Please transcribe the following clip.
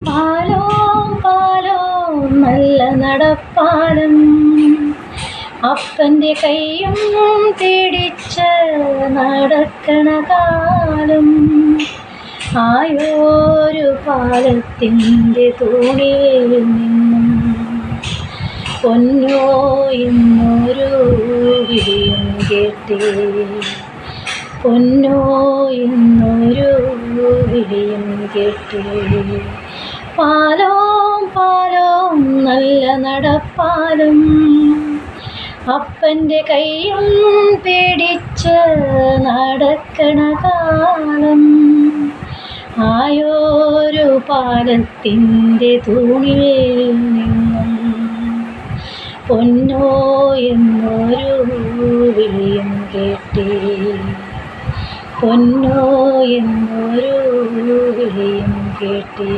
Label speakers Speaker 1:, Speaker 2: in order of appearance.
Speaker 1: പാലോ പാലോ നല്ല നടപ്പാലം, അപ്പൻ്റെ കൈയും പിടിച്ച് നടക്കണ കാലം. ആയോരു പാലത്തിൻ്റെ തൂണിൽ നിന്നും പൊന്നോ എന്നൊരു വിളിയും കേട്ടേ, പൊന്നോ എന്നൊരു വിളിയും കേട്ടേ. പാലോ പാലോ നല്ല നടപ്പാലം, അപ്പൻ്റെ കൈയും പിടിച്ച് നടക്കണ കാലം. ആയോരു പാലത്തിൻ്റെ തൂണിൽ നിന്നും പൊന്നോ എന്നൊരു വിളിയും കേട്ടേ, പൊന്നോ എന്നൊരു വിളിയും കേട്ടേ.